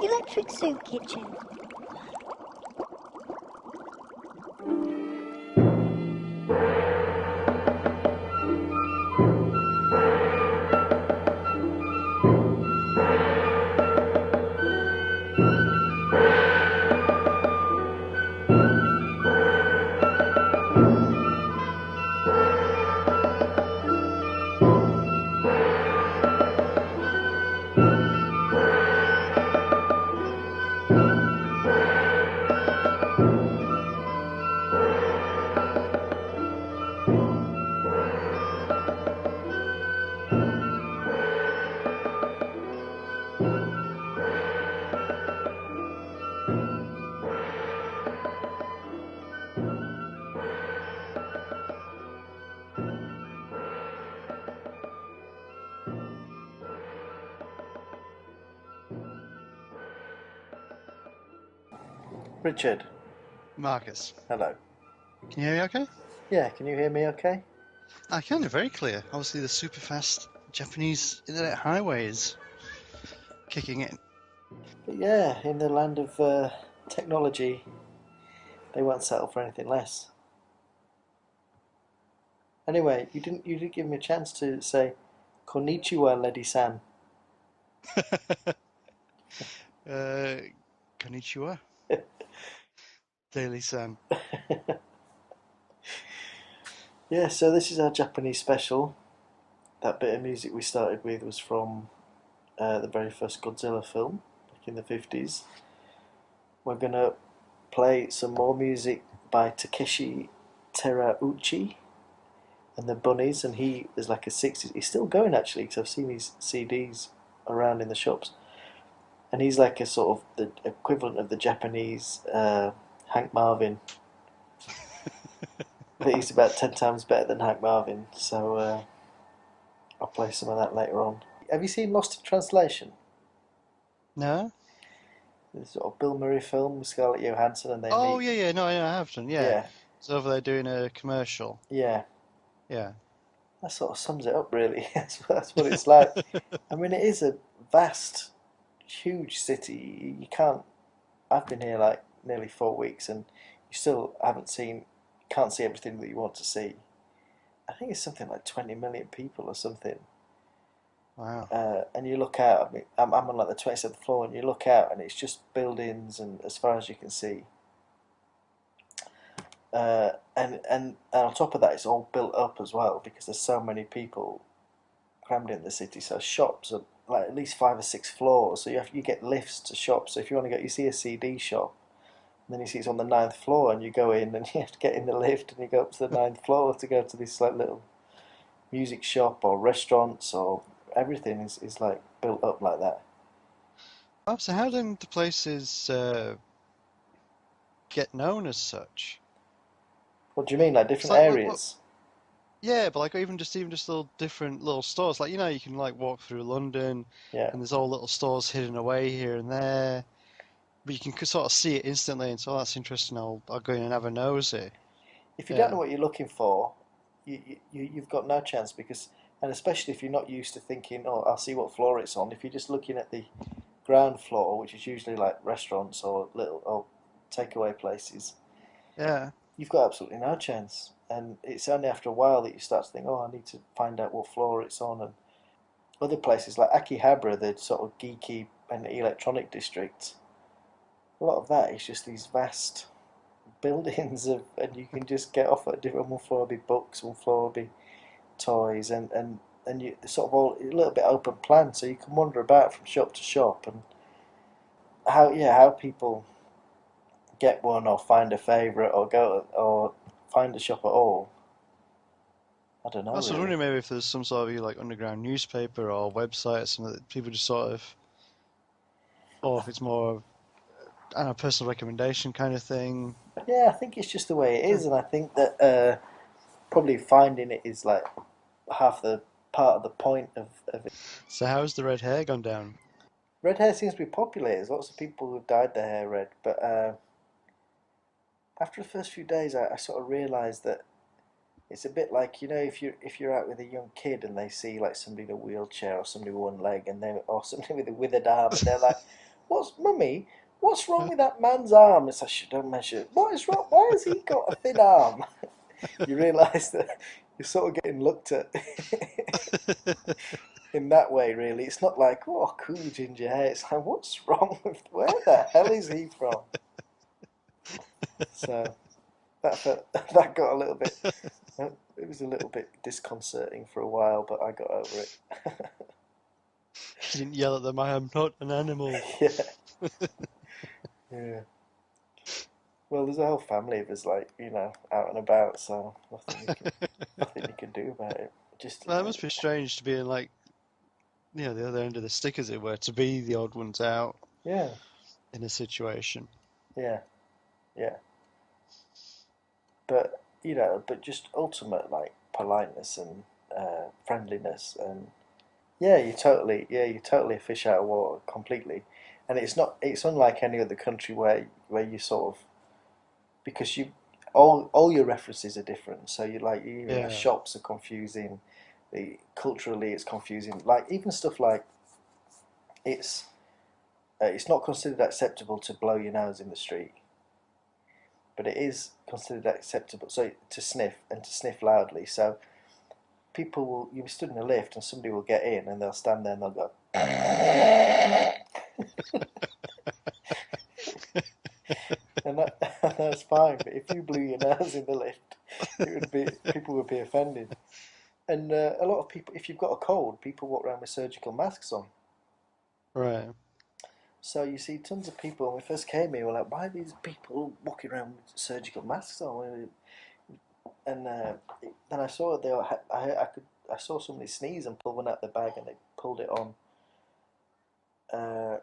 Electric Soup Kitchen. Richard, Marcus, hello. can you hear me okay? Yeah, can you hear me okay? I can, very clear. Obviously, the super fast Japanese internet highways kicking in. But yeah, in the land of technology, they won't settle for anything less. Anyway, you didn't give me a chance to say Konnichiwa, Lady San. uh, Konnichiwa, Daily San. Yeah, so this is our Japanese special. That bit of music we started with was from the very first Godzilla film back in the 50s. We're gonna play some more music by Takeshi Terauchi and the Bunnies, and he is like a 60s. He's still going actually, because I've seen his CDs around in the shops, and he's like a sort of the equivalent of the Japanese Hank Marvin, but he's about 10 times better than Hank Marvin. So I'll play some of that later on. Have you seen Lost in Translation? No? The sort of Bill Murray film with Scarlett Johansson, and they Oh, meet. yeah, no, I have done, yeah. Yeah, It's over there doing a commercial. yeah. Yeah. That sort of sums it up, really. That's what it's like. I mean, it is a vast, huge city. You can't. I've been here like nearly 4 weeks, and you still haven't seen, can't see everything that you want to see. I think it's something like 20 million people or something. Wow. And you look out. I mean, I'm on like the 27th floor, and you look out, and it's just buildings, and as far as you can see. And on top of that, it's all built up as well because there's so many people crammed in the city. So shops are like at least 5 or 6 floors. So you get lifts to shops. So if you want to go, you see a CD shop, and then you see it's on the ninth floor, and you go in, and you have to get in the lift, and you go up to the ninth floor to go to this like little music shop or restaurants, or everything is like built up like that. Oh, so how did the places get known as such? What do you mean, like It's different like, what, areas? yeah, but like even just little different little stores. Like, you can like walk through London Yeah. and there's all little stores hidden away here and there. But you can sort of see it instantly, and so that's interesting. I'll go in and have a nosy. If you don't know Yeah. what you're looking for, you've got no chance because, and especially if you're not used to thinking, oh, I'll see what floor it's on. If you're just looking at the ground floor, which is usually like restaurants or little or takeaway places, Yeah. you've got absolutely no chance. And it's only after a while that you start to think, oh, I need to find out what floor it's on. And other places like Akihabara, the sort of geeky and electronic district, a lot of that is just these vast buildings of, and you can just get off at a different. One floor will be books, one floor will be toys, and you sort of all a little bit open plan, so you can wander about from shop to shop, and how people get one or find a favourite or go or find a shop at all. I don't I know was really. wondering maybe if there's some sort of like underground newspaper or website or something that people just sort of, or if it's more of, I don't know, personal recommendation kind of thing. Yeah, I think it's just the way it Yeah. is, and I think that probably finding it is like half the part of the point of it. So how's the red hair gone down? Red hair seems to be popular. There's lots of people who've dyed their hair red, but after the first few days, I sort of realised that it's a bit like, if you're out with a young kid and they see like somebody in a wheelchair or somebody with one leg and they or somebody with a withered arm, and they're like, What's mummy? What's wrong with that man's arm? It's like, don't measure. What is wrong? Why has he got a thin arm? You realise that you're sort of getting looked at in that way, really. It's not like, oh, cool ginger hair. It's like, what's wrong with? Where the hell is he from? So that got a little bit. It was a little bit disconcerting for a while, but I got over it. You didn't yell at them, I am not an animal. Yeah, yeah. Well, there's a whole family of us, like, out and about, so nothing you can do about it. Just Well, it must be strange to be in, like, the other end of the stick, as it were, to be the odd ones out yeah, in a situation. yeah, yeah. But but just ultimate like politeness and friendliness, and you totally a fish out of water completely. And it's unlike any other country where you sort of, because you all your references are different. So the Yeah, shops are confusing, the culturally it's confusing. Like even stuff like it's it's not considered acceptable to blow your nose in the street, but it is considered acceptable. So to sniff, and to sniff loudly. So people will, you'll be stood in a lift and somebody will get in and they'll stand there and they'll go, and that's fine. But if you blew your nose in the lift, people would be offended. And a lot of people, if you've got a cold, people walk around with surgical masks on. right. So you see tons of people. When we first came here, we're like, why are these people walking around with surgical masks on? And then I saw they were, I saw somebody sneeze and pull one out the bag, and they pulled it on. Uh,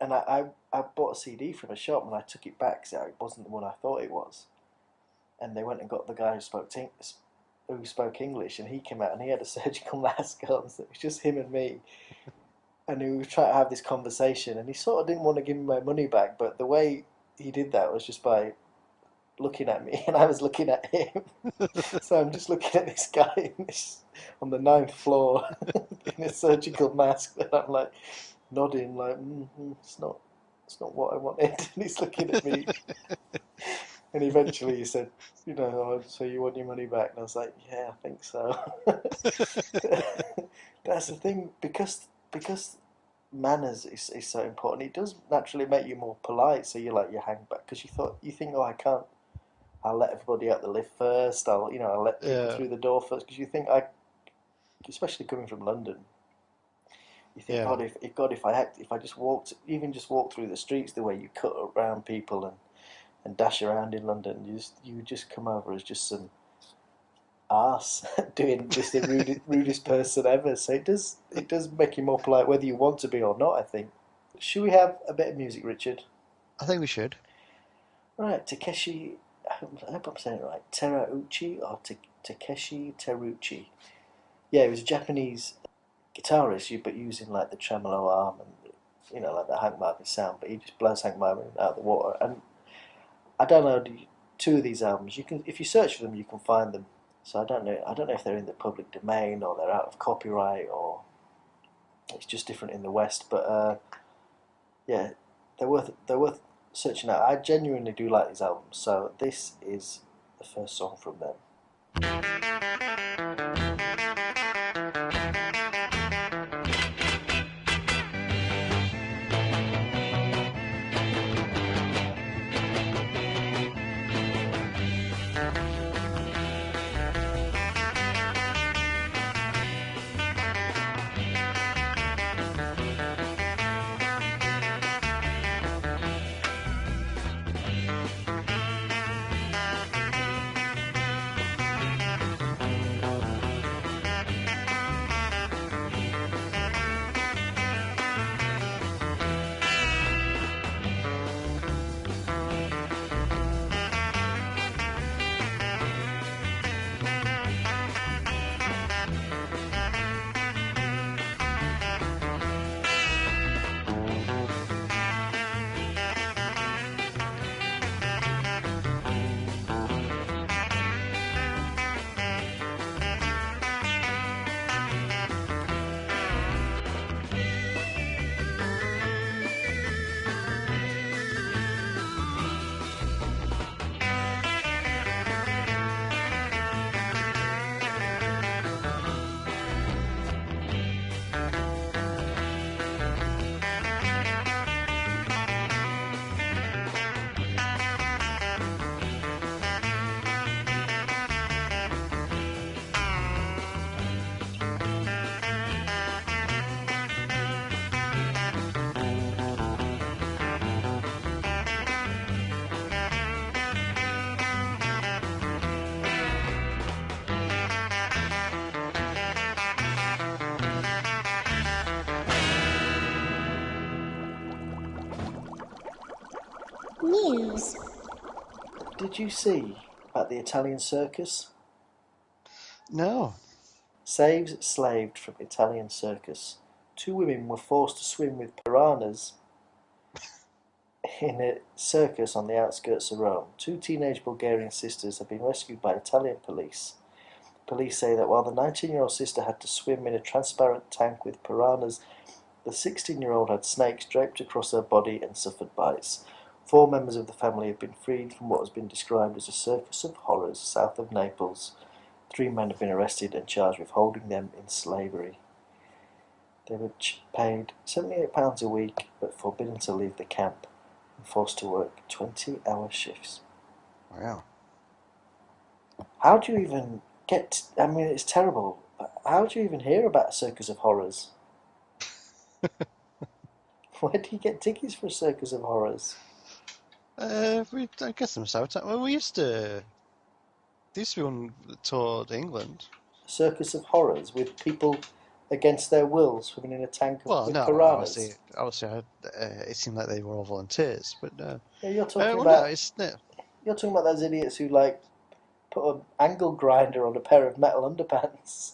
and I bought a CD from a shop and I took it back because it wasn't the one I thought it was. And they went and got the guy who spoke English, and he came out and he had a surgical mask on. So it was just him and me, and we were trying to have this conversation. And he sort of didn't want to give me my money back, but the way he did that was just by looking at me, and I was looking at him. So I'm just looking at this guy on the ninth floor in a surgical mask, and I'm like nodding, like it's not what I wanted. And he's looking at me, and eventually he said, "Oh, so you want your money back?" And I was like, "Yeah, I think so." That's the thing, because manners is so important. It does naturally make you more polite. So you hang back because you think, oh, I can't. I'll let everybody out the lift first. I'll let people Yeah, through the door first, because you think especially coming from London, you think, yeah. if I just walked through the streets the way you cut around people and dash around in London, you would just come over as just some arse doing just the rudest person ever. So it does make you more polite whether you want to be or not, I think. Should we have a bit of music, Richard? I think we should. Right, Takeshi. I hope I'm saying it right. Terauchi or Takeshi Teruchi. Yeah, he was a Japanese guitarist, but using like the tremolo arm and like the Hank Marvin sound. But he just blows Hank Marvin out of the water. And I don't know, two of these albums. You can, if you search for them, you can find them. So I don't know. I don't know if they're in the public domain or they're out of copyright, or it's just different in the West. But yeah, they're worth searching out. I genuinely do like these albums. So this is the first song from them. News. Did you see about the Italian circus? No. Saves slaved from Italian circus. 2 women were forced to swim with piranhas in a circus on the outskirts of Rome. 2 teenage Bulgarian sisters have been rescued by Italian police. Police say that while the 19-year-old sister had to swim in a transparent tank with piranhas, the 16-year-old had snakes draped across her body and suffered bites. 4 members of the family have been freed from what has been described as a circus of horrors south of Naples. 3 men have been arrested and charged with holding them in slavery. They were paid £78 a week, but forbidden to leave the camp and forced to work 20-hour shifts. Wow. How do you even get... I mean, it's terrible, but how do you even hear about a circus of horrors? Where do you get tickets for a circus of horrors? I guess them so. Well, we used to be one that toured England. A circus of horrors with people against their will swimming in a tank Well, with no, piranhas. obviously, it seemed like they were all volunteers, but Yeah, you're talking well, about no, it's no. you're talking about those idiots who like put an angle grinder on a pair of metal underpants.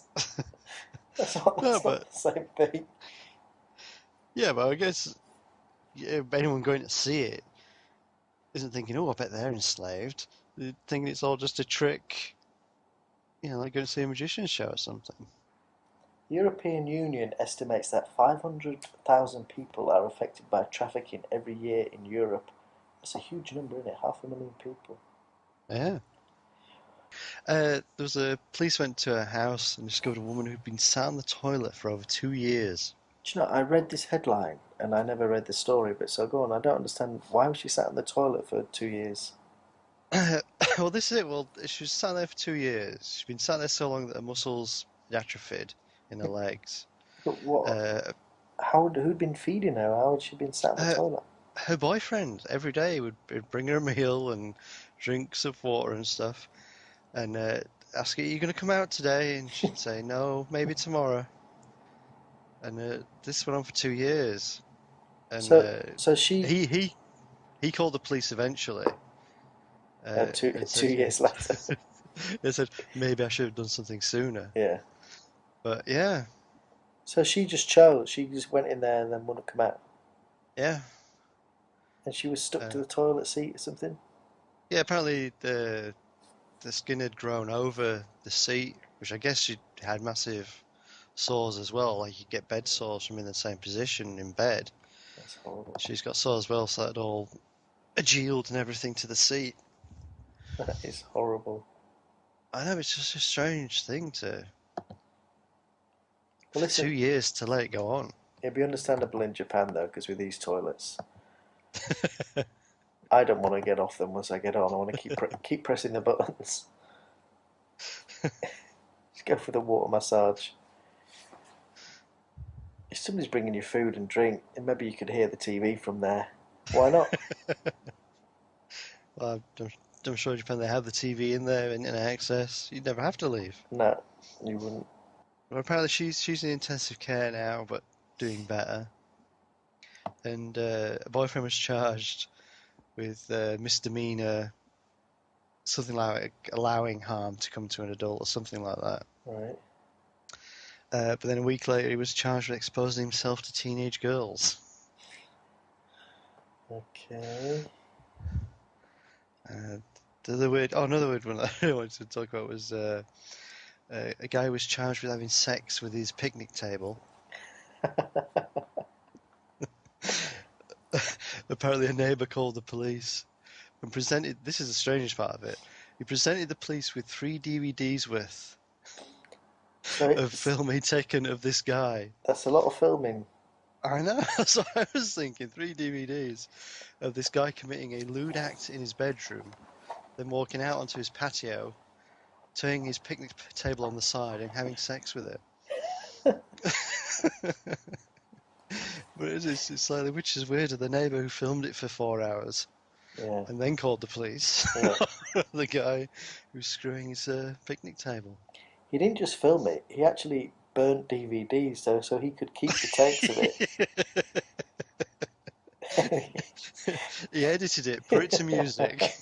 That's No, not but the same thing. yeah, but I guess anyone going to see it isn't thinking, oh, I bet they're enslaved. They're thinking it's all just a trick, like going to see a magician's show or something. The European Union estimates that 500,000 people are affected by trafficking every year in Europe. That's a huge number, isn't it? 500,000 people. Yeah. Police went to a house and discovered a woman who'd been sat on the toilet for over 2 years. Do you know, I read this headline and I never read the story, but so go on, I don't understand. Why was she sat on the toilet for 2 years? Well, this is it. Well, she was sat there for 2 years. She'd been sat there so long that her muscles had atrophied in her legs. But what? Uh, Who'd been feeding her? How had she been sat on the her, toilet? her boyfriend every day would bring her a meal and drinks of water and stuff, and ask her, "Are you going to come out today?" And she'd say, "No, maybe tomorrow." And this went on for 2 years. And So she he called the police eventually, two and two said, years later. they said maybe I should have done something sooner. Yeah. But yeah, So she just chose. She just went in there and then wouldn't come out. yeah, And she was stuck to uh, the toilet seat or something. yeah. Apparently the skin had grown over the seat, which I guess she had massive sores as well. Like you get bed sores from in the same position in bed. That's horrible. She's got sores as well, so it all congealed and everything to the seat. That is horrible. I know it's just a strange thing Well, for 2 listen, years to let it go on. it'd be understandable in Japan though, because with these toilets, I don't want to get off them once I get on. I want to keep pressing the buttons. Just go for the water massage. If somebody's bringing you food and drink, and maybe you could hear the TV from there. Why not? Well, I'm sure Japan they have the TV in there and access. You'd never have to leave. No, you wouldn't. Well, apparently she's in intensive care now, but doing better. And a boyfriend was charged with misdemeanor, something like allowing harm to come to an adult or something like that. Right. But then a week later, he was charged with exposing himself to teenage girls. Okay. Another weird one that I wanted to talk about was a guy was charged with having sex with his picnic table. Apparently, a neighbour called the police and presented. This is the strangest part of it. He presented the police with 3 DVDs worth of film he'd taken of this guy. That's a lot of filming. I know. So I was thinking 3 DVDs of this guy committing a lewd act in his bedroom, then walking out onto his patio, turning his picnic table on the side and having sex with it. But it's like, which is weirder, the neighbour who filmed it for 4 hours Yeah. and then called the police, Yeah. the guy who's screwing his picnic table. He didn't just film it, he actually burnt DVDs so he could keep the tapes of it. He edited it, put it to music.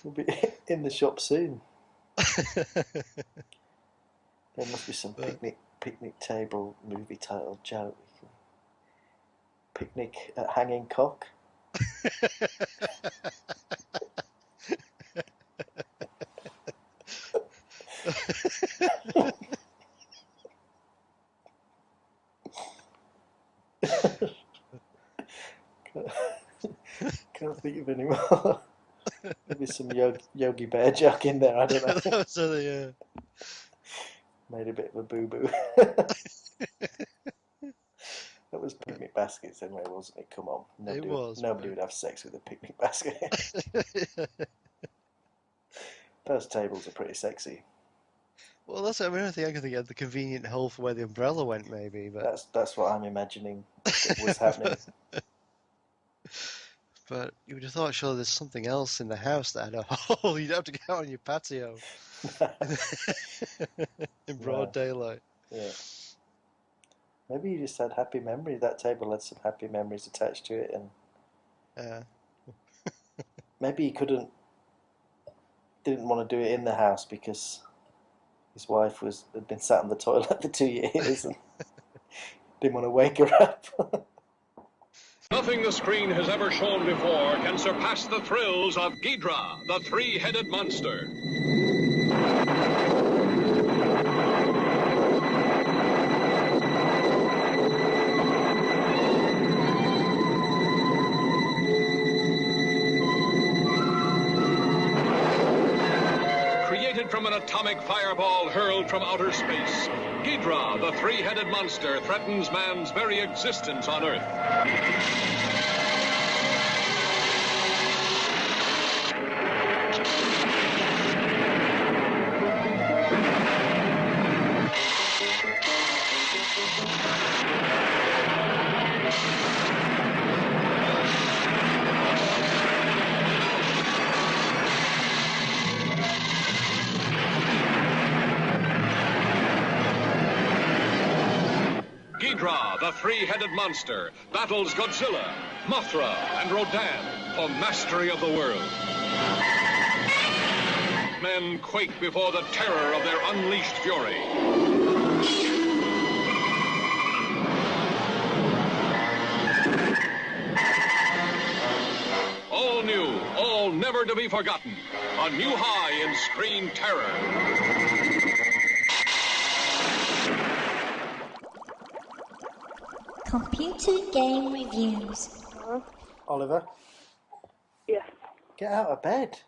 We'll be in the shop soon. There must be some But picnic table movie title joke. Picnic at Hanging Cock. Can't think of any more. Maybe some Yogi Bear joke in there. I don't that know. was the Made a bit of a boo boo. That was picnic baskets anyway, wasn't it? Come on, it was, nobody but would have sex with a picnic basket. Those tables are pretty sexy. well, that's I mean, I think I can think of the convenient hole for where the umbrella went, maybe, but That's what I'm imagining was happening. but you would have thought, sure, there's something else in the house that had a hole. You'd have to go out on your patio in broad No, daylight. yeah. Maybe you just had happy memories. That table had some happy memories attached to it, and Uh, maybe he didn't want to do it in the house because his wife had been sat on the toilet for 2 years and didn't want to wake her up. Nothing the screen has ever shown before can surpass the thrills of Ghidra, the three-headed monster. Created from an atomic fireball hurled from outer space, Ghidra, the three-headed monster, threatens man's very existence on Earth. Ghidra, the three-headed monster, battles Godzilla, Mothra, and Rodan for mastery of the world. Men quake before the terror of their unleashed fury. All new, all never to be forgotten. A new high in screen terror. Computer game reviews. Hello? Oliver, Yes. get out of bed.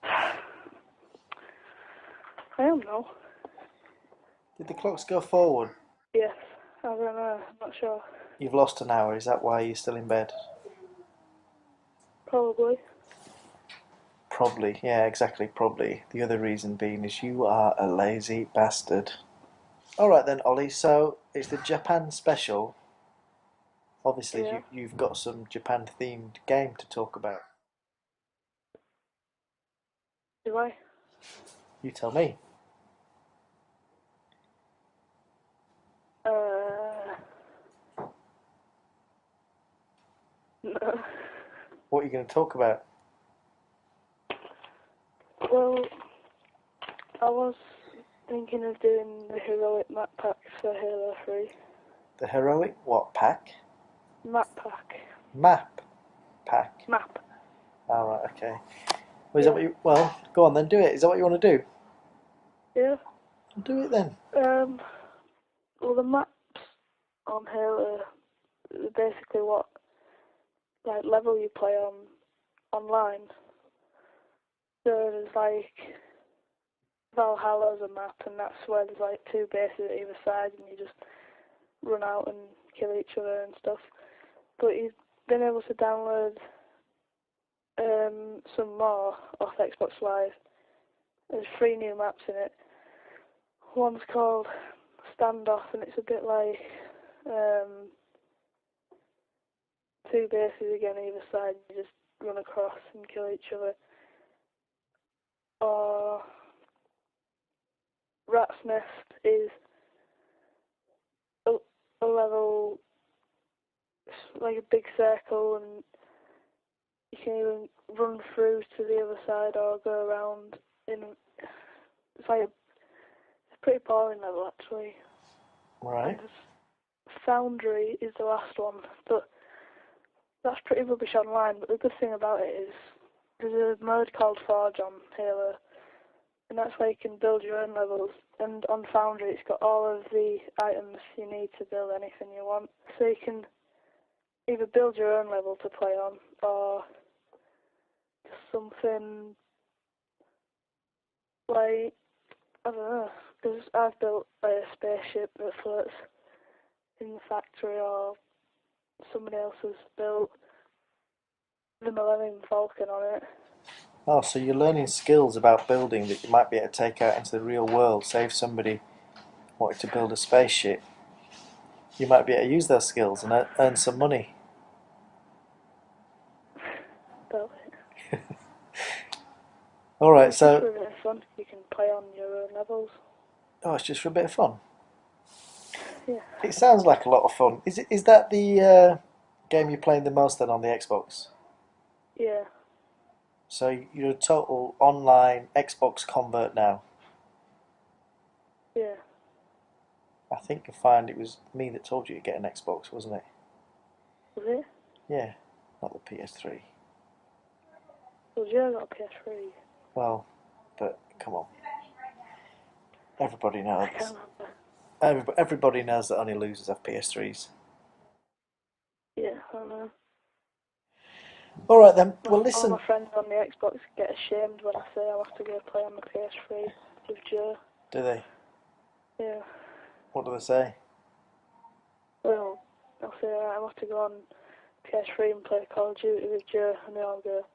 I don't know. Did the clocks go forward? Yes. I don't know. I'm not sure. You've lost an hour. Is that why you're still in bed? Probably. Probably. Yeah, exactly. Probably. The other reason being is you are a lazy bastard. All right then, Ollie. So it's the Japan special. Obviously, Yeah. you've got some Japan-themed game to talk about. Do I? You tell me. No. What are you going to talk about? Well, I was thinking of doing the heroic map packs for Halo 3. The heroic what pack? Map pack. Map pack. Map. All right. Okay. Well, is that what you? Well, go on then. Do it. Is that what you want to do? Yeah. Do it then. Well, the maps on Halo are basically what level you play on online. So there's Valhalla's a map, and that's where there's two bases at either side, and you just run out and kill each other and stuff. But you've been able to download some more off Xbox Live. There's 3 new maps in it. One's called Standoff, and it's a bit like 2 bases again either side. You just run across and kill each other. Or Rat's Nest is a level like a big circle, and you can even run through to the other side or go around. It's like it's a pretty boring level actually. Right. And Foundry is the last one, but that's pretty rubbish online. But the good thing about it is there's a mode called Forge on Halo, and that's where you can build your own levels. And on Foundry, it's got all of the items you need to build anything you want. So you can either build your own level to play on, or just something like, I don't know, because I've built a spaceship that floats in the factory, or somebody else has built the Millennium Falcon on it. Oh, so you're learning skills about building that you might be able to take out into the real world. Say if somebody wanted to build a spaceship, you might be able to use those skills and earn some money. Built it. All right, It's just for so a bit of fun. You can play on your own levels. it's just for a bit of fun. Yeah. It sounds like a lot of fun. Is that the game you're playing the most then on the Xbox? Yeah. So you're a total online Xbox convert now. Yeah. I think you'll find it was me that told you to get an Xbox, wasn't it? Was it? Yeah, not the PS3. Was you got a PS3? Well, but come on. Everybody knows. I can't remember. Everybody knows that only losers have PS3s. Yeah, I don't know. All right then. Well, All listen. my friends on the Xbox get ashamed when I say I have to go play on the PS3 with Joe. Do they? Yeah. What do they say? Well, I'll say I have to go on PS3 and play Call of Duty with Joe, and they all go,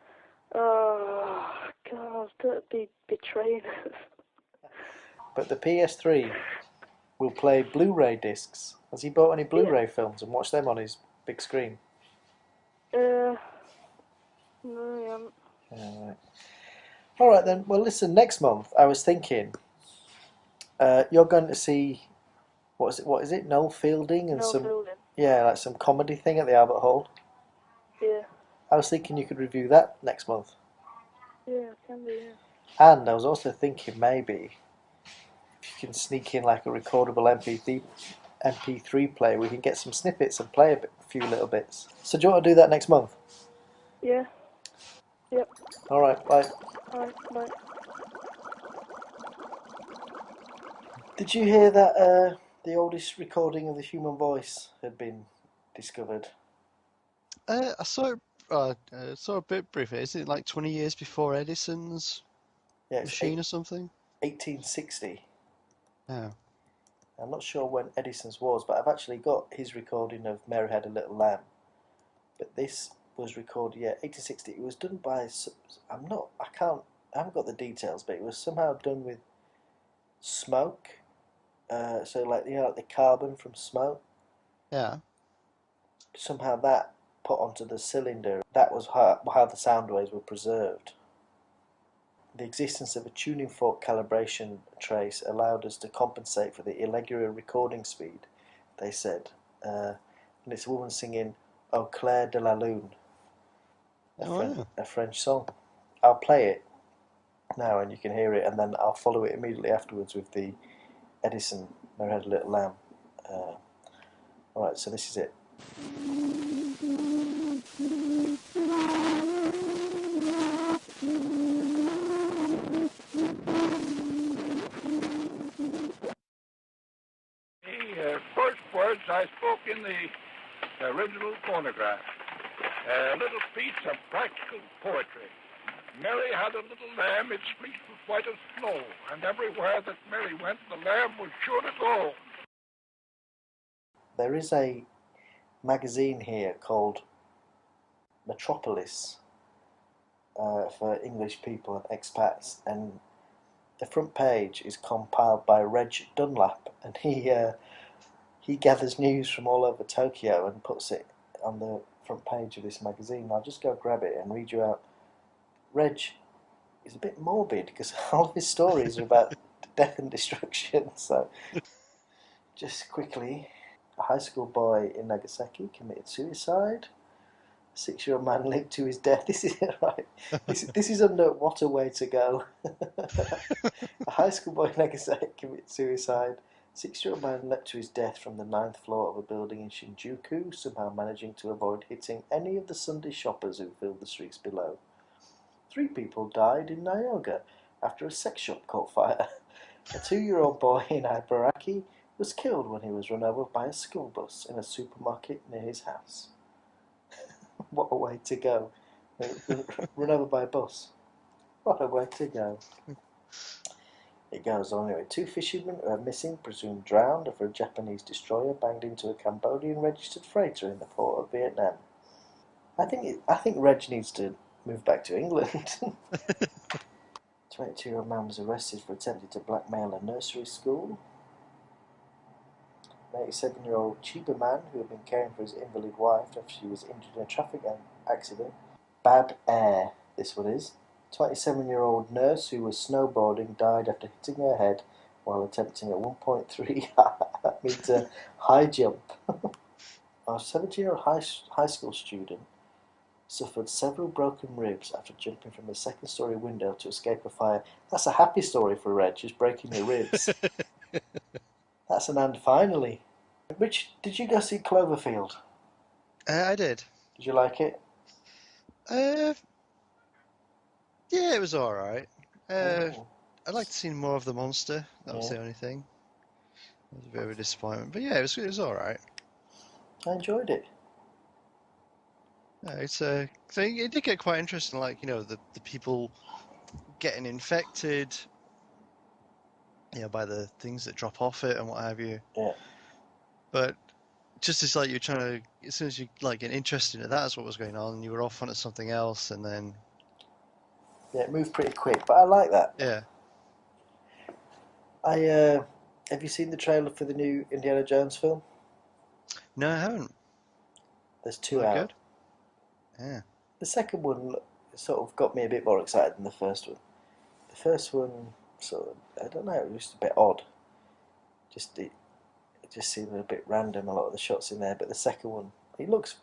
"Oh God, don't be betraying us." But the PS3 will play Blu-ray discs. Has he bought any Blu-ray films and watched them on his big screen? No, I haven't. Right. All right then. Well, listen. Next month, I was thinking, you're going to see what is it? Noel Fielding and No some building. like some comedy thing at the Albert Hall. Yeah. I was thinking you could review that next month. Yeah, it can be, yeah. And I was also thinking maybe if you can sneak in like a recordable MP3 player, we can get some snippets and play a few little bits. So do you want to do that next month? Yeah. Yep. All right, bye. Alright, bye. Did you hear that the oldest recording of the human voice had been discovered? I saw it. Saw a bit briefly. Is it like 20 years before Edison's Yeah, it's machine or something? 1860. Yeah. I'm not sure when Edison's was, but I've actually got his recording of Mary Had a Little Lamb. But this was recorded, 1860. It was done by, I haven't got the details, but it was somehow done with smoke. So like, like the carbon from smoke. Yeah. Somehow that put onto the cylinder. That was how the sound waves were preserved. The existence of a tuning fork calibration trace allowed us to compensate for the irregular recording speed, they said. And it's a woman singing Au clair de la lune, a French song. I'll play it now and you can hear it, and then I'll follow it immediately afterwards with the Edison Mary Had a Little Lamb. Alright, so this is it. The first words I spoke in the original phonograph. A little piece of practical poetry. Mary had a little lamb, its fleece was white as snow, and everywhere that Mary went, the lamb was sure to go. There is a magazine here called Metropolis for English people and expats, and the front page is compiled by Reg Dunlap, and he gathers news from all over Tokyo and puts it on the front page of this magazine. I'll just go grab it and read you out. Reg is a bit morbid because all of his stories are about death and destruction. So, just quickly, A high school boy in Nagasaki committed suicide. A 6-year-old man linked to his death. This is right. This is under What a Way to Go. A high school boy in Nagasaki committed suicide. 6-year-old man leapt to his death from the 9th floor of a building in Shinjuku, somehow managing to avoid hitting any of the Sunday shoppers who filled the streets below. 3 people died in Niagara after a sex shop caught fire. A 2-year-old boy in Ibaraki was killed when he was run over by a school bus in a supermarket near his house. What a way to go. Run over by a bus. What a way to go. It goes on anyway. 2 fishermen are missing, presumed drowned, after a Japanese destroyer banged into a Cambodian registered freighter in the port of Vietnam. I think Reg needs to move back to England. 22-year-old man was arrested for attempting to blackmail a nursery school. An 87-year-old Chiba man who had been caring for his invalid wife after she was injured in a traffic accident. Bad air, this one is. 27-year-old nurse who was snowboarding died after hitting her head while attempting a 1.3 meter high jump. A 17-year-old high school student suffered several broken ribs after jumping from the second-story window to escape a fire. That's a happy story for Reg, just breaking your ribs. That's an and finally. Rich, did you go see Cloverfield? I did. Did you like it? Yeah, it was alright. Oh. I'd like to see more of the monster. That was Yeah. the only thing. It was a bit of a disappointment. But yeah, it was alright. I enjoyed it. Yeah, so it did get quite interesting, like, the people getting infected, by the things that drop off it and what have you. Yeah. But just as like you're trying to, as soon as you like get interested in that's what was going on, you were off onto something else, and then Yeah, it moved pretty quick, but I like that. yeah. Have you seen the trailer for the new Indiana Jones film? No, I haven't. There's 2 Quite out. good. Yeah. The second one sort of got me a bit more excited than the first one. The first one, sort of, I don't know, it was just a bit odd. It just seemed a bit random, a lot of the shots in there. But the second one, it looks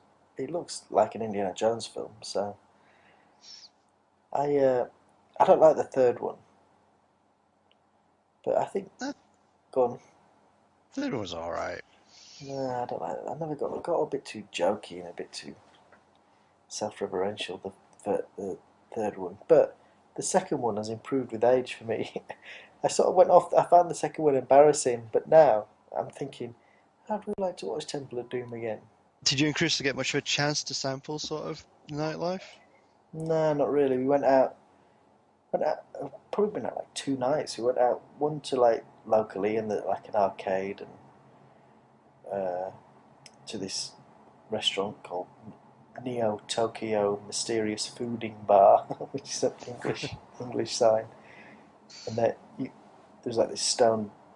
like an Indiana Jones film. So I don't like the third one, but I think go on. Third one was alright. No, I don't like it. I never got a bit too jokey and a bit too self-referential. The third one, but the second one has improved with age for me. I sort of went off. I found the second one embarrassing, but now I'm thinking, I'd really like to watch Temple of Doom again. Did you and Chris get much of a chance to sample sort of nightlife? No, not really. We went out. Probably been out like 2 nights. We went out, one to like locally in like an arcade, and to this restaurant called Neo Tokyo Mysterious Fooding Bar, which is an English sign. And there's like this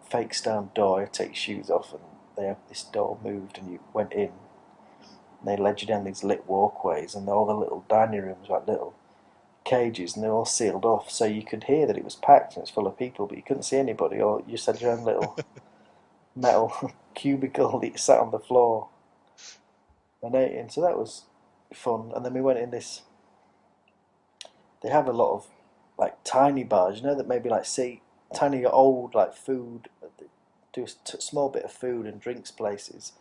fake stone door. You take your shoes off, and this door moved, and you went in. And they led you down these lit walkways, and all the little dining rooms were like little cages, and they're all sealed off, so you could hear that it was packed and it's full of people, but you couldn't see anybody, or you just had your own little metal cubicle that you sat on the floor and ate in. So that was fun. And then we went in this. They have a lot of like tiny bars, that maybe like tiny old like food, do a small bit of food and drinks places,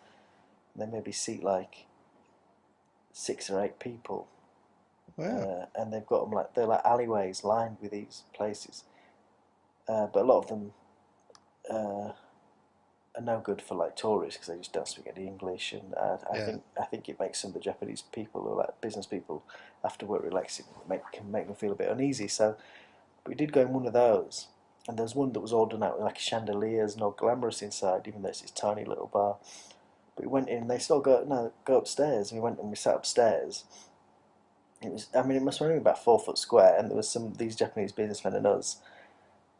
and they maybe seat like 6 or 8 people. Wow. And they've got them they're like alleyways lined with these places, but a lot of them are no good for like tourists because they just don't speak any English, and I think it makes some of the Japanese people, or like business people, after work relaxing, can make them feel a bit uneasy. So we did go in one of those, and there's one that was all done out with like chandeliers and all glamorous inside, even though it's this tiny little bar. But we went in, they still go upstairs, and we went and we sat upstairs. It must have been about 4 foot square, and there was these Japanese businessmen and us,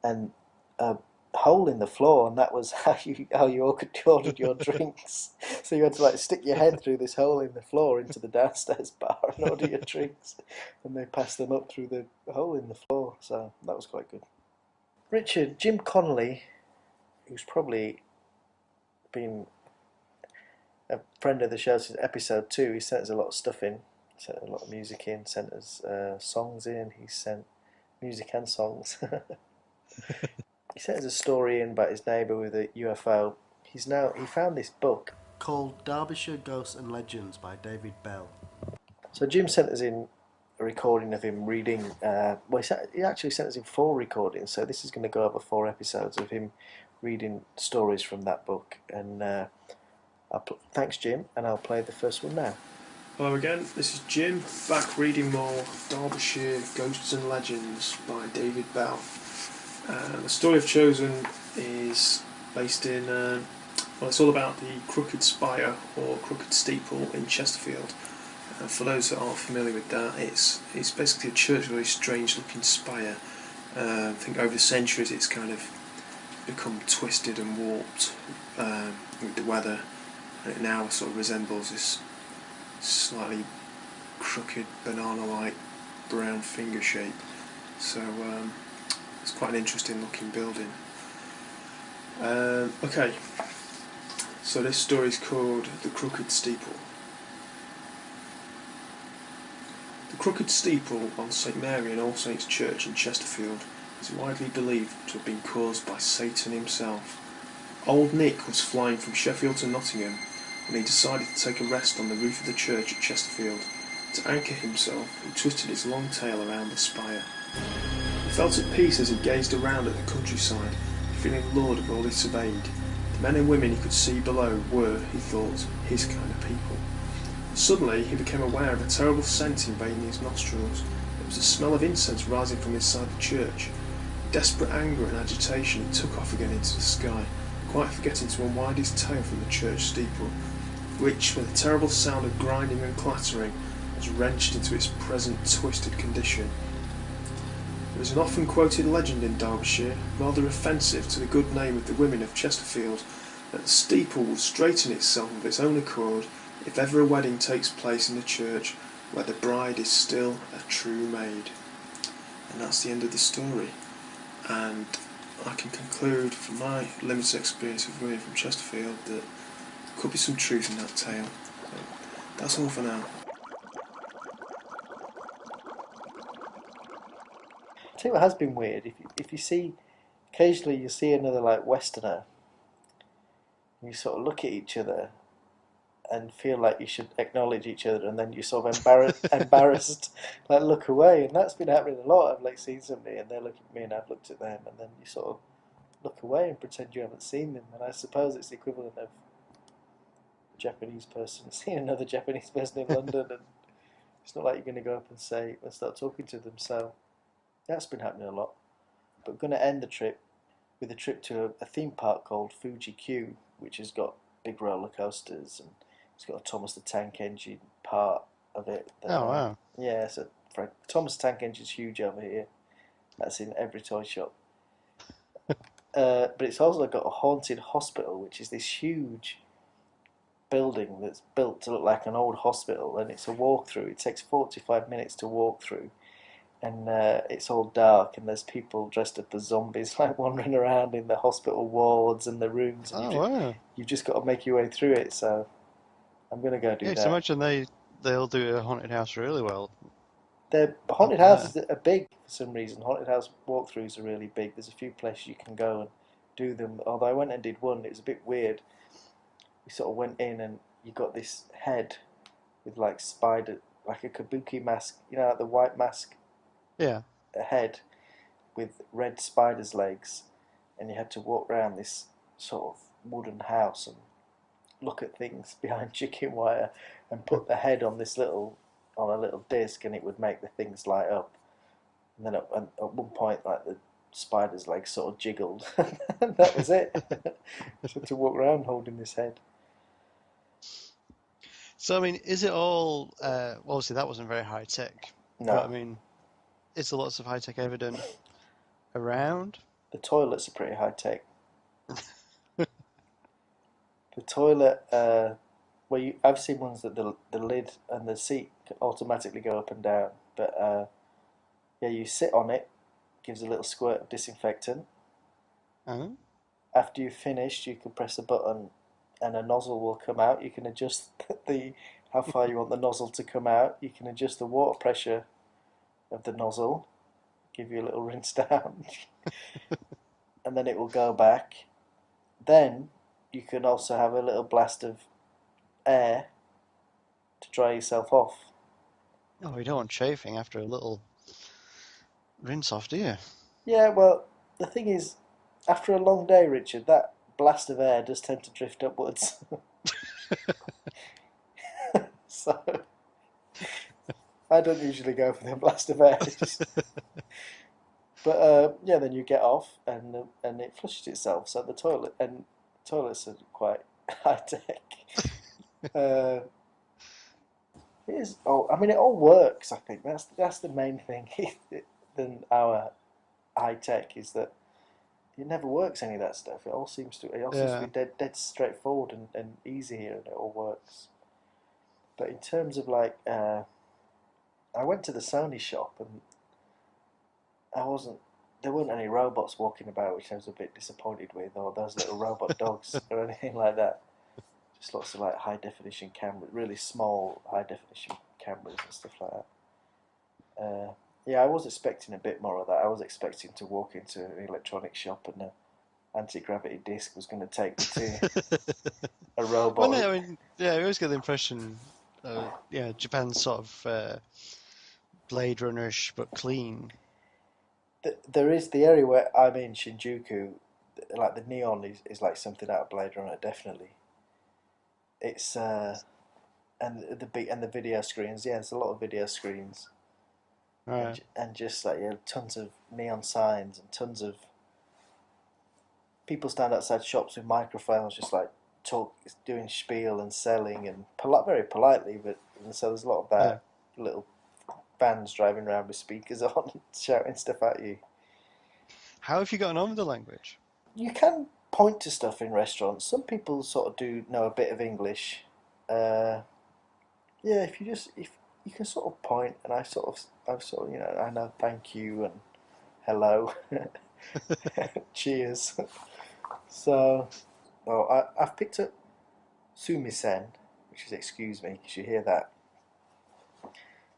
and a hole in the floor, and that was how you ordered your drinks. So you had to like stick your head through this hole in the floor into the downstairs bar and order your drinks, and they passed them up through the hole in the floor. So that was quite good. Richard, Jim Connolly, who's probably been a friend of the show since episode 2. He sent us a lot of stuff in. Sent a lot of music in. Sent us songs in. He sent music and songs. He sent us a story in about his neighbour with a UFO. He found this book called Derbyshire Ghosts and Legends by David Bell. So Jim sent us in a recording of him reading. He actually sent us in 4 recordings. So this is going to go over 4 episodes of him reading stories from that book. And thanks, Jim. And I'll play the first one now. Hello again. This is Jim back reading more Derbyshire Ghosts and Legends by David Bell. The story I've chosen is based in. It's all about the Crooked Spire or Crooked Steeple in Chesterfield. For those that aren't familiar with that, it's basically a church with a very strange looking spire. I think over the centuries it's kind of become twisted and warped with the weather, and it now sort of resembles this slightly crooked banana-like brown finger shape. So it's quite an interesting looking building. Okay, so this story is called The Crooked Steeple. The Crooked Steeple on St Mary and All Saints Church in Chesterfield is widely believed to have been caused by Satan himself. Old Nick was flying from Sheffield to Nottingham when he decided to take a rest on the roof of the church at Chesterfield. To anchor himself, he twisted his long tail around the spire. He felt at peace as he gazed around at the countryside, feeling lord of all he surveyed. The men and women he could see below were, he thought, his kind of people. Suddenly he became aware of a terrible scent invading his nostrils. It was the smell of incense rising from inside the church. In desperate anger and agitation he took off again into the sky, quite forgetting to unwind his tail from the church steeple, which, with a terrible sound of grinding and clattering, was wrenched into its present twisted condition. There is an often quoted legend in Derbyshire, rather offensive to the good name of the women of Chesterfield, that the steeple will straighten itself of its own accord if ever a wedding takes place in a church where the bride is still a true maid. And that's the end of the story. And I can conclude from my limited experience of women from Chesterfield that there could be some truth in that tale. So that's all for now. I think what has been weird, if you see, occasionally you see another like Westerner, and you sort of look at each other and feel like you should acknowledge each other, and then you sort of embarrassed, like look away, and that's been happening a lot. I've like seen somebody and they're looking at me and I've looked at them, and then you sort of look away and pretend you haven't seen them. And I suppose it's the equivalent of a Japanese person seeing another Japanese person in London, and it's not like you're going to go up and start talking to them. So that's been happening a lot. But we're going to end the trip with a trip to a theme park called Fuji Q, which has got big roller coasters, and it's got a Thomas the Tank Engine part of it. Oh, wow. Yeah, so Thomas the Tank Engine's huge over here. That's in every toy shop. But it's also got a haunted hospital, which is this huge building that's built to look like an old hospital, and it's a walkthrough. It takes 45 minutes to walk through, and it's all dark, and there's people dressed up as zombies like wandering around in the hospital wards and the rooms. And Wow. you've just got to make your way through it. So I'm going to go do Yeah, that. so imagine they'll do a haunted house really well. The haunted houses are big for some reason. Haunted house walkthroughs are really big. There's a few places you can go and do them. Although I went and did one, it was a bit weird. We sort of went in and you got this head with like spider, like a kabuki mask, you know, like the white mask. Yeah. A head with red spider's legs, and you had to walk around this sort of wooden house and look at things behind chicken wire and put the head on a little disc, and it would make the things light up. And then at one point, like the spider's legs sort of jiggled, and that was it. I had to walk around holding this head. So, I mean, is it all... well, obviously, that wasn't very high-tech. No. But, I mean, is there lots of high-tech ever done around? The toilets are pretty high-tech. The toilet... I've seen ones that the lid and the seat automatically go up and down. But, yeah, you sit on it, gives a little squirt of disinfectant. Uh-huh. After you've finished, you can press a button and a nozzle will come out. You can adjust how far you want the nozzle to come out. You can adjust the water pressure of the nozzle, give you a little rinse down, and then it will go back. Then you can also have a little blast of air to dry yourself off. Oh, you don't want chafing after a little rinse off, do you? Yeah, well, the thing is, after a long day, Richard, that blast of air does tend to drift upwards. So, I don't usually go for the blast of air. But yeah, then you get off and it flushes itself. So the toilets are quite high tech. It is. Oh, I mean, it all works. I think that's the main thing. Than our high tech is that it never works. Any of that stuff. It all seems to be dead straightforward and easy here, and it all works. But in terms of like, I went to the Sony shop and there weren't any robots walking about, which I was a bit disappointed with, or those little robot dogs or anything like that. Just lots of like high definition cameras, really small high definition cameras and stuff like that. Yeah, I was expecting a bit more of that. I was expecting to walk into an electronics shop and an anti-gravity disc was going to take me to a robot. Well, no, I mean, yeah, I always get the impression, Japan's sort of Blade Runner-ish but clean. There is the area where I'm in, Shinjuku, like the neon is like something out of Blade Runner, definitely. It's and the video screens, yeah, there's a lot of video screens. Right. And just like tons of neon signs and tons of people stand outside shops with microphones, just like doing spiel and selling and very politely, and so there's a lot of that. Yeah. Little vans driving around with speakers on, shouting stuff at you. How have you gotten on with the language? You can point to stuff in restaurants. Some people sort of do know a bit of English. If you can sort of point, and I've sort of, I know thank you and hello, cheers. So, I've picked up sumisen, which is excuse me, because you hear that.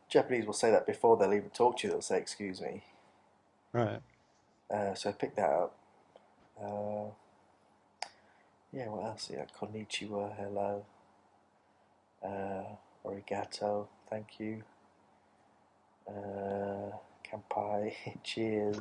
Japanese will say that before they'll even talk to you. They'll say excuse me. Right. So I picked that up. What else? Yeah, konnichiwa, hello. Arigato, thank you. Kanpai, cheers.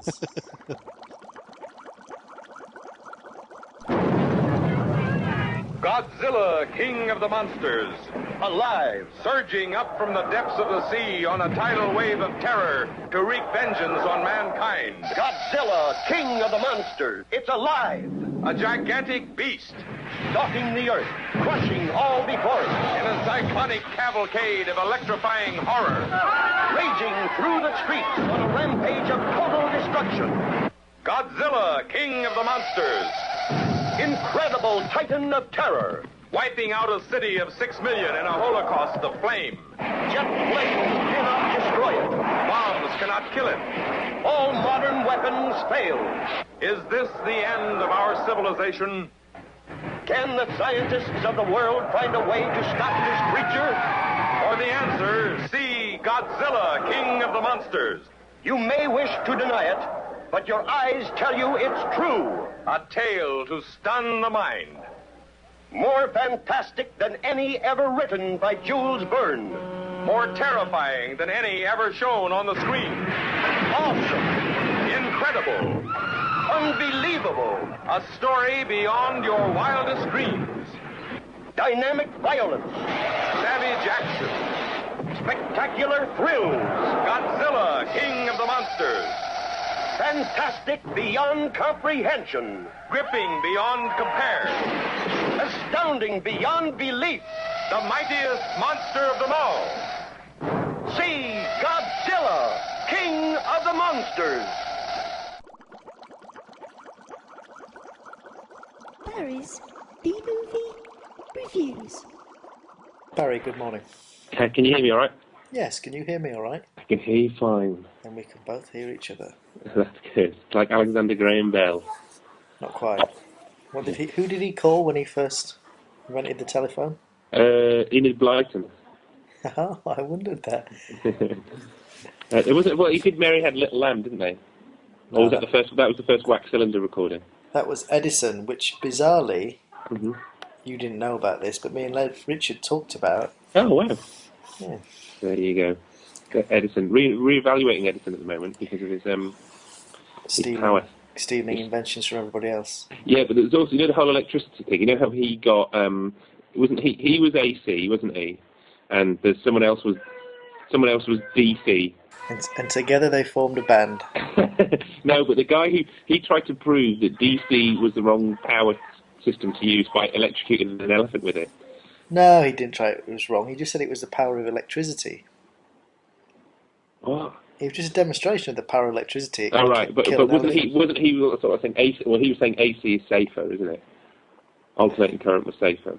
Godzilla, King of the Monsters, alive, surging up from the depths of the sea on a tidal wave of terror to wreak vengeance on mankind. Godzilla, King of the Monsters, it's alive! A gigantic beast, stalking the earth, crushing all before it. In a cyclonic cavalcade of electrifying horror. Raging through the streets on a rampage of total destruction. Godzilla, King of the Monsters. Incredible titan of terror. Wiping out a city of 6 million in a holocaust of flame. Jet planes cannot destroy it. Bombs cannot kill it. All modern weapons fail. Is this the end of our civilization? Can the scientists of the world find a way to stop this creature? For the answer, see Godzilla, King of the Monsters. You may wish to deny it, but your eyes tell you it's true. A tale to stun the mind. More fantastic than any ever written by Jules Verne. More terrifying than any ever shown on the screen. Awesome. Incredible. Unbelievable. A story beyond your wildest dreams. Dynamic violence. Savage action. Spectacular thrills. Godzilla, King of the Monsters. Fantastic beyond comprehension. Gripping beyond compare. Astounding beyond belief. The mightiest monster of them all. See Godzilla, King of the Monsters. Barry's B-Movie Reviews. Barry, good morning. Can you hear me all right? Yes, can you hear me all right? I can hear you fine. And we can both hear each other. That's good. It's like Alexander Graham Bell. Not quite. Who did he call when he first invented the telephone? Enid Blyton. Oh, I wondered that. It wasn't. Well, he did. Mary Had a Little Lamb, didn't they? Or was that the first? That was the first wax cylinder recording. That was Edison, which bizarrely, Mm-hmm. you didn't know about this, but me and Richard talked about. Oh wow! Yeah. There you go. Edison, re-evaluating Edison at the moment because of his power. Stealing inventions from everybody else. Yeah, but there's also, the whole electricity thing. You know how he got, wasn't he was AC, wasn't he? And there's someone else was DC. And together they formed a band. No, but the guy he tried to prove that DC was the wrong power system to use by electrocuting an elephant with it. No, he didn't try it was wrong. He just said it was the power of electricity. What? It was just a demonstration of the power of electricity. Oh, right, but wasn't he sort of saying AC? Well, he was saying AC is safer, isn't it? Alternating current was safer.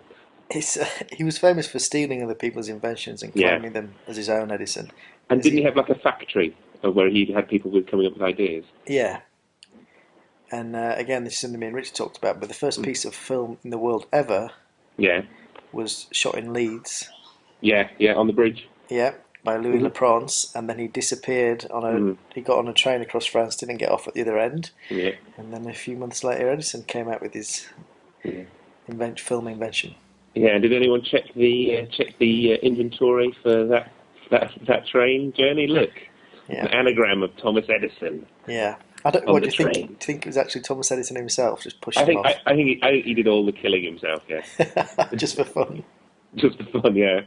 He was famous for stealing other people's inventions and claiming them as his own, Edison. And didn't he have like a factory of where he had people coming up with ideas? Yeah. And again, this is something me and Richard talked about, but the first piece of film in the world ever was shot in Leeds. Yeah, on the bridge. Yeah, by Louis Leprance, and then he disappeared he got on a train across France, didn't get off at the other end. Yeah. And then a few months later, Edison came out with his film invention. Yeah, and did anyone check the inventory for that train journey? Look, an anagram of Thomas Edison. Yeah. What do you think? Do you think it was actually Thomas Edison himself just pushing him off? I think he did all the killing himself, yeah. Just for fun. Just for fun, yeah.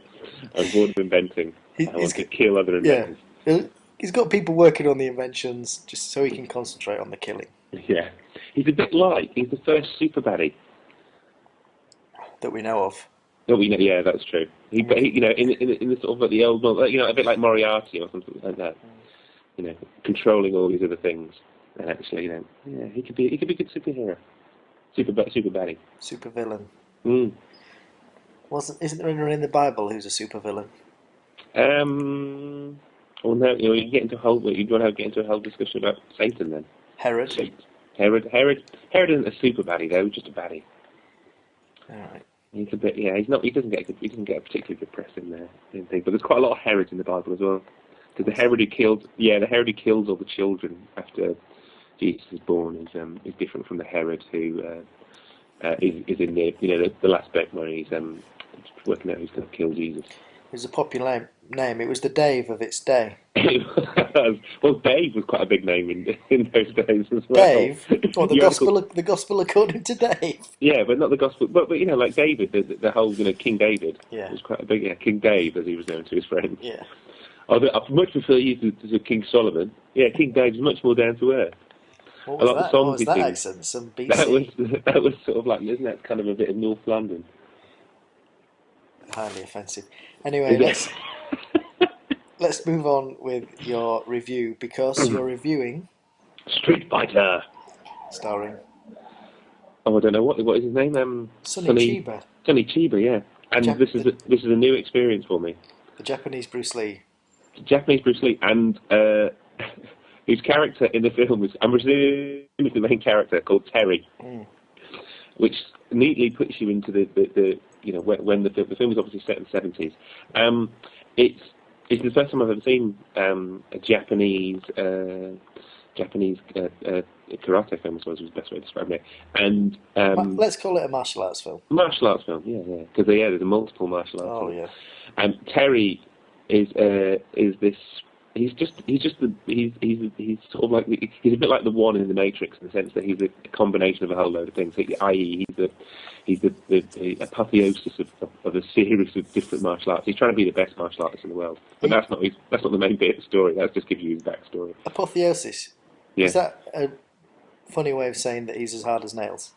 I'm bored of inventing. I want to kill other inventors. Yeah. He's got people working on the inventions just so he can concentrate on the killing. Yeah. He's a bit he's the first super baddie. That we know of. That we know, yeah, that's true. He in the sort of like the old, a bit like Moriarty or something like that. Controlling all these other things. And actually, he could be a good superhero. Super baddie. Super villain. Mm. Isn't there anyone in the Bible who's a super villain? Well, no, you get into you want to get into a whole discussion about Satan then. Herod. Herod isn't a super baddie though, just a baddie. All right. He's a bit, He doesn't get a particularly good press in there, but there's quite a lot of Herods in the Bible as well. Because the Herod who kills all the children after Jesus is born is different from the Herod who is in the last bit where he's working out who's going to kill Jesus. It was a popular name. It was the Dave of its day. Well, Dave was quite a big name in those days as well. Dave? Or the gospel according to Dave? Yeah, but not the gospel. But like David, the whole King David was quite a big King Dave as he was known to his friends. Yeah. I'd much prefer you to King Solomon. Yeah, King David's much more down to earth. What was that accent? Some BC? That was sort of like, isn't that kind of a bit of North London? Highly offensive. Anyway, let's move on with your review, because you're reviewing Street Fighter, starring. Oh, I don't know what is his name. Sonny Chiba. Sonny Chiba, yeah. And this is a new experience for me. The Japanese Bruce Lee. And whose character in the film is, I'm presuming, the main character called Terry, which neatly puts you into the when the film was obviously set in the 70s. It's the first time I've ever seen a Japanese karate film, I suppose is the best way to describe it. And let's call it a martial arts film. Martial arts film, yeah, because there's a multiple martial arts. Oh, film. yeah. And Terry is this. He's sort of like, he's a bit like the one in the Matrix in the sense that he's a combination of a whole load of things. I.e., he's the apotheosis of a series of different martial arts. He's trying to be the best martial artist in the world, but that's not the main bit of the story. That's just gives you his backstory. Apotheosis. Yeah. Is that a funny way of saying that he's as hard as nails?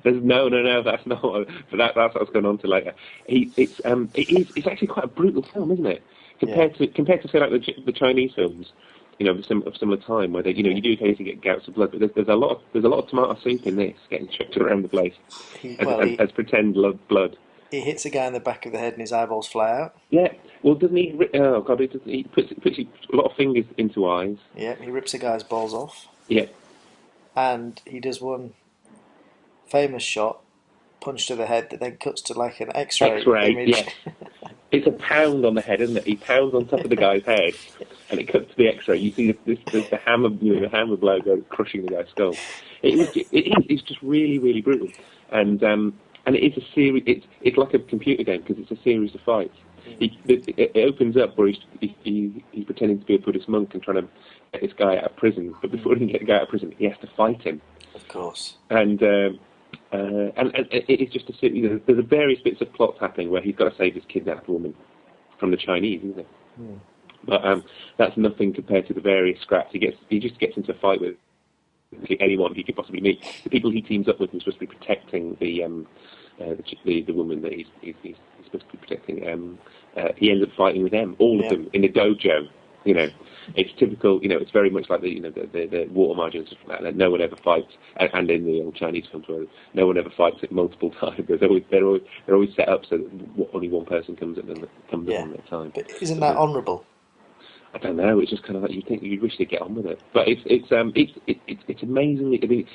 No, that's not. But that's what's going on to later. It's actually quite a brutal film, isn't it? Compared to say like the Chinese films, of similar time, where you do occasionally get gouts of blood, but there's a lot of tomato soup in this, getting chucked around the place as pretend blood. He hits a guy in the back of the head and his eyeballs fly out. Yeah. Well, doesn't he? Oh God, he puts a lot of fingers into eyes. Yeah, he rips a guy's balls off. Yeah. And he does one famous shot, punch to the head that then cuts to like an X-ray image. Yeah. It's a pound on the head, isn't it? He pounds on top of the guy's head, and it cuts to the X-ray. You see the hammer, the hammer blow go crushing the guy's skull. It's just really, really brutal, and it is a series. It's like a computer game because it's a series of fights. It opens up where he's pretending to be a Buddhist monk and trying to get this guy out of prison. But before he can get the guy out of prison, he has to fight him. Of course. And it's just a series. There's various bits of plots happening where he's got to save this kidnapped woman from the Chinese, isn't it? But that's nothing compared to the various scraps. He just gets into a fight with anyone he could possibly meet. The people he teams up with are supposed to be protecting the woman that he's supposed to be protecting. He ends up fighting with them, all of them, in a dojo. You know, it's typical. You know, it's very much like the water margins that no one ever fights, and in the old Chinese films where no one ever fights it multiple times. They're always set up so that only one person comes in at a time. But isn't that honourable? I don't know. It's just kind of like you wish they'd get on with it. But it's amazingly. I mean,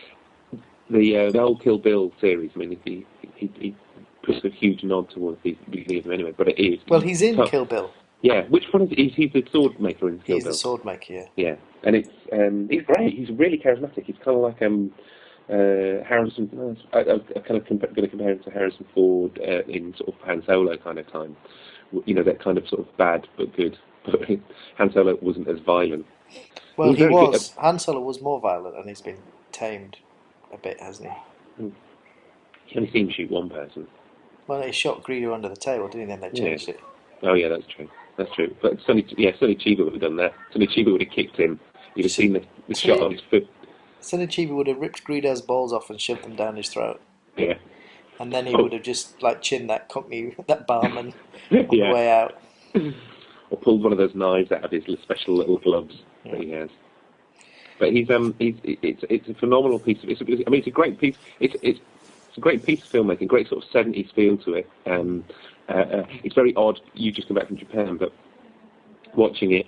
the old Kill Bill series. I mean, he puts a huge nod towards these of them anyway. But it is. Well, he's in Kill Bill. Yeah, which one is it? He's the sword maker in Kill Bill. He's the sword maker, yeah. Yeah, and he's great. He's really charismatic. He's kind of like Harrison. I'm kind of going to compare him to Harrison Ford in sort of Han Solo kind of time. You know, that kind of sort of bad but good. But Han Solo wasn't as violent. Well, he was. Han Solo was more violent, and he's been tamed a bit, hasn't he? You only seen him shoot one person. Well, he shot Greedo under the table, didn't he? Then they changed it. Oh yeah, that's true. That's true. But Sonny Chiba would have done that. Sonny Chiba would have kicked him. You'd have seen the shot on his foot. Sonny Chiba would have ripped Greedo's balls off and shoved them down his throat. Yeah. And then he would have just like chinned that company, that barman, on the way out. Or pulled one of those knives out of his special little gloves that he has. But it's a phenomenal piece of. It's a great piece. It's a great piece of filmmaking. Great sort of 70s feel to it. It's very odd. You just come back from Japan, but watching it,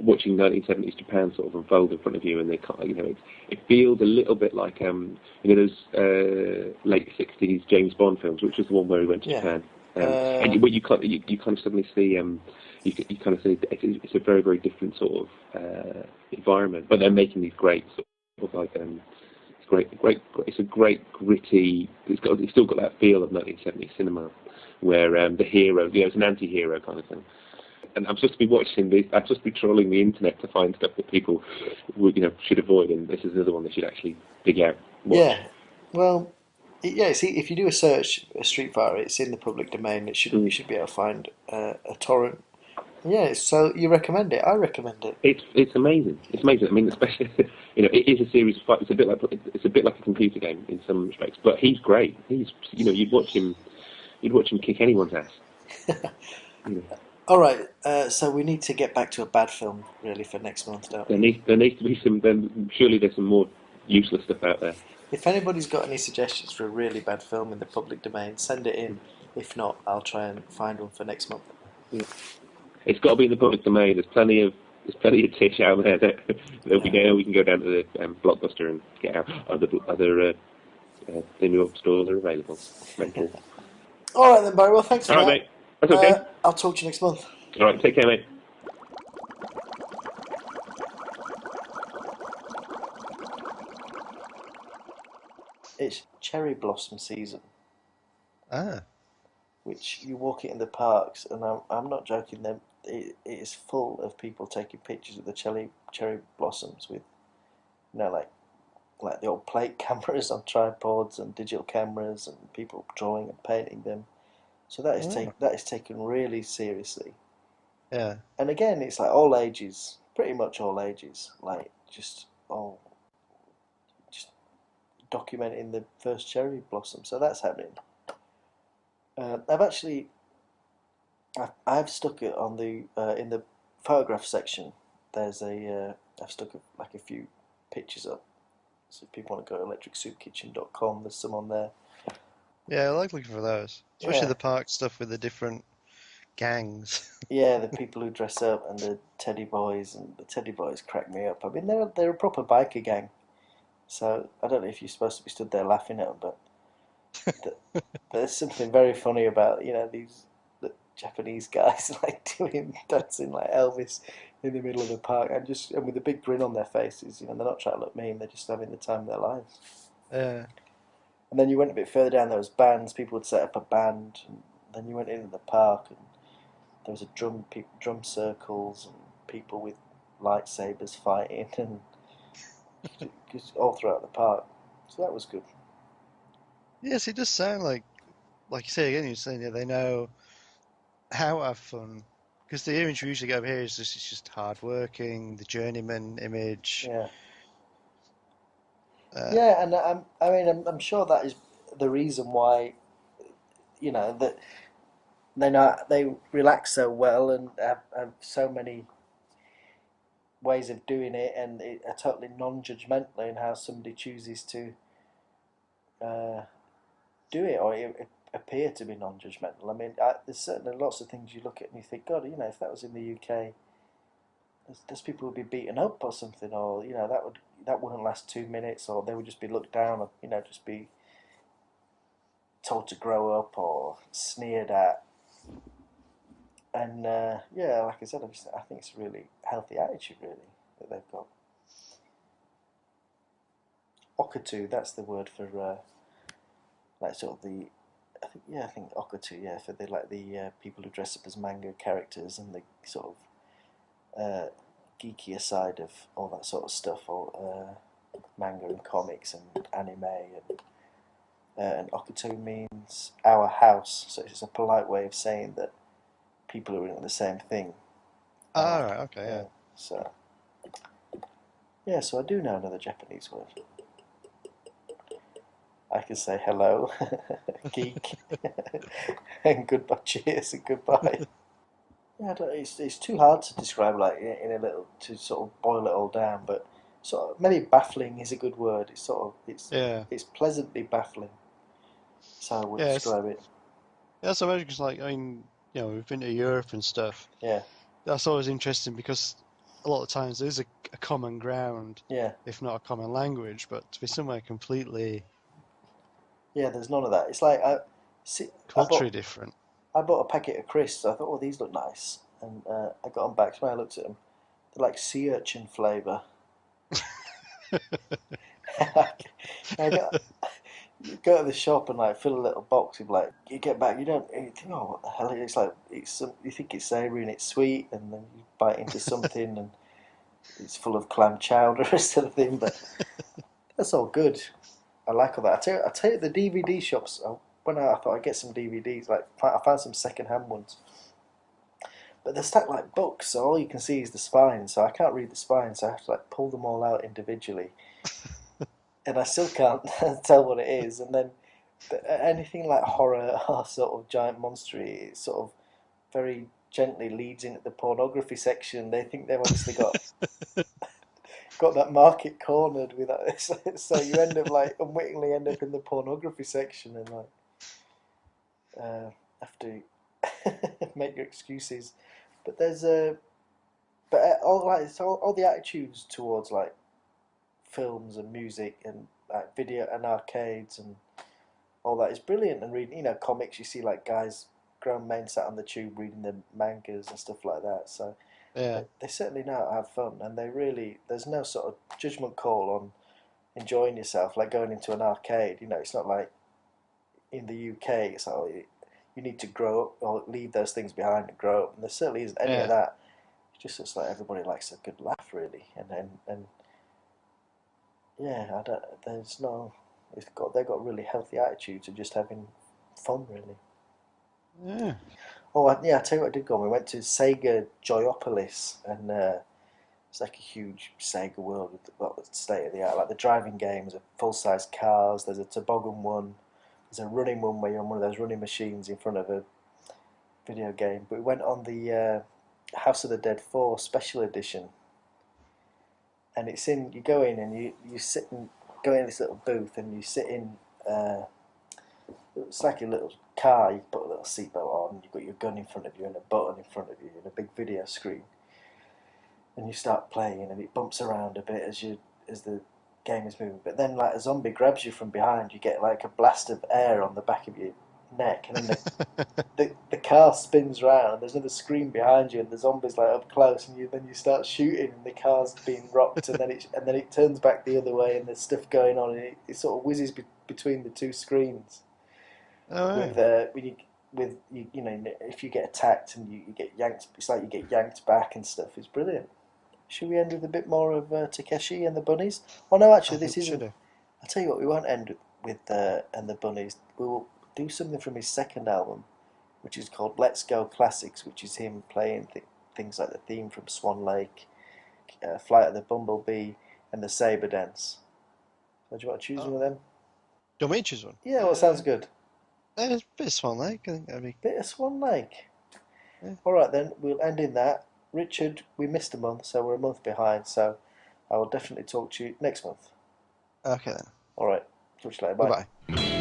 watching 1970s Japan sort of unfold in front of you, and it feels a little bit like those late 60s James Bond films, which was the one where he went to Japan, and where you kind of suddenly see you kind of see it's a very, very different sort of environment, but they're making these great sort of like it's a great gritty. It's still got that feel of 1970s cinema, where the hero, it's an anti-hero kind of thing. And I'm supposed to be watching this. I'm supposed to be trolling the internet to find stuff that people would, should avoid. And this is another one they should actually dig out. Watch. Yeah, well, see, if you do a search, a Street Fighter, it's in the public domain. You should be able to find a torrent. Yeah, so you recommend it? I recommend it. It's amazing. It's amazing. I mean, especially it is a series of fights. It's a bit like a computer game in some respects. But he's great. You'd watch him kick anyone's ass. All right. So we need to get back to a bad film really for next month, don't we? There needs to be some. Then surely there's some more useless stuff out there. If anybody's got any suggestions for a really bad film in the public domain, send it in. If not, I'll try and find one for next month. Yeah. It's got to be in the public domain. There's plenty of tish out there. We can go down to the Blockbuster and get out other New stores are available. All right then, Barry. Well, thanks for that. All right, mate. That's okay. I'll talk to you next month. All right. Take care, mate. It's cherry blossom season. Ah. Which you walk it in the parks, and I'm not joking. It is full of people taking pictures of the cherry blossoms with, like the old plate cameras on tripods and digital cameras, and people drawing and painting them. So that is taken really seriously. Yeah. And again, it's like all ages, pretty much all ages, like just documenting the first cherry blossom. So that's happening. I've stuck it on the in the photograph section. There's I've stuck a few pictures up. So if people want to go to electricsoupkitchen.com, there's some on there. Yeah, I like looking for those, especially the park stuff with the different gangs. Yeah, the people who dress up and the teddy boys, and the teddy boys crack me up. I mean, they're a proper biker gang. So I don't know if you're supposed to be stood there laughing at them, but There's something very funny about these the Japanese guys like doing dancing like Elvis in the middle of the park and with a big grin on their faces. They're not trying to look mean; they're just having the time of their lives. Yeah. And then you went a bit further down. There was bands. People would set up a band, and then you went into the park, and there was a drum circles and people with lightsabers fighting, and just all throughout the park. So that was good. Yes, it does sound like you say again. You're saying they know how to have fun because the image we usually get over here is just it's just hardworking, the journeyman image. Yeah. Uh, Yeah, and I'm sure that is the reason why that they relax so well and have so many ways of doing it and are totally non-judgmental in how somebody chooses to uh, do it or appear to be non-judgmental. I mean, there's certainly lots of things you look at and you think, God, if that was in the UK, there's people would be beaten up or something, or that wouldn't last 2 minutes, or they would just be looked down, or just be told to grow up or sneered at. And yeah, like I said, I think it's a really healthy attitude, really, that they've got. Okatu, that's the word for like sort of the. I think Okatu, yeah, for the people who dress up as manga characters and the sort of geekier side of all that sort of stuff, or manga and comics and anime and Okatu means our house, so it's a polite way of saying that people who are into the same thing. all right, okay, yeah. So yeah, so I do know another Japanese word. I can say hello, geek, and goodbye, cheers, and goodbye. Yeah, it's too hard to describe like in a little to sort of boil it all down, but sort of maybe baffling is a good word. Yeah. It's pleasantly baffling. That's how I would Yeah, describe it. that's amazing because, like, I mean, we've been to Europe and stuff. Yeah, That's always interesting because a lot of times there's a common ground, yeah, if not a common language, but to be somewhere completely yeah. There's none of that. It's like culturally different. I bought a packet of crisps. I thought, oh, these look nice, and I got them back. So I looked at them. They're like sea urchin flavour. I got you go to the shop and like fill a little box with like you get back you think, oh, what the hell, it's like you think it's savoury and it's sweet, and then you bite into something and it's full of clam chowder or something, but that's all good. I like all that. I tell you the DVD shops, I went out, I thought I'd get some DVDs, like I found some second hand ones, but they're stacked like books, so all you can see is the spine, so I can't read the spine, so I have to like pull them all out individually, and I still can't tell what it is. And then anything like horror or sort of giant monstery, it sort of very gently leads into the pornography section. They think they've obviously got that market cornered with that, so you end up like unwittingly end up in the pornography section and like have to make your excuses. But there's all the attitudes towards like films and music and like video and arcades and all that is brilliant. And reading, comics, you see like guys, grown men sat on the tube reading the mangas and stuff like that. So Yeah. they certainly know how to have fun, and there's no sort of judgment call on enjoying yourself like going into an arcade. It's not like in the UK. It's like you need to grow up or leave those things behind and grow up. And there certainly isn't any of Yeah. that. It's just like everybody likes a good laugh, really, and yeah, I don't. There's no. They've got really healthy attitudes of just having fun, really. Yeah. Oh, yeah. I tell you what, I did go. We went to Sega Joyopolis, and it's like a huge Sega world with state of the art. Like the driving games are full size cars. There's a toboggan one. There's a running one where you're on one of those running machines in front of a video game. But we went on the House of the Dead 4 Special Edition, and it's in. You go in and you sit and go in this little booth, and you sit in. It's like a little car. You put a little seatbelt on. You've got your gun in front of you and a button in front of you and a big video screen. And you start playing, and it bumps around a bit as the game is moving. But then, like, a zombie grabs you from behind, you get like a blast of air on the back of your neck, and then the car spins round, and there's another screen behind you, and the zombie's like up close, and you start shooting, and the car's being rocked, and then it turns back the other way, and there's stuff going on, and it sort of whizzes between the two screens. Oh, With right. you know, if you get attacked and you get yanked, it's like you get yanked back and stuff. It's brilliant. Should we end with a bit more of Takeshi and the Bunnies? Oh no, I actually, think this we should isn't. do. I'll tell you what, we won't end with and the Bunnies. We will do something from his second album, which is called Let's Go Classics, which is him playing things like the theme from Swan Lake, Flight of the Bumblebee, and the Saber Dance. So do you want to choose one of them? Do you want me to choose one? Yeah, well, sounds good. It's a bit of Swan Lake. I think that'd be. Bit of Swan Lake. Yeah. All right then, we'll end in that. Richard, we missed a month, so we're a month behind. So I will definitely talk to you next month. Okay then. All right, talk to you later. Bye. Goodbye.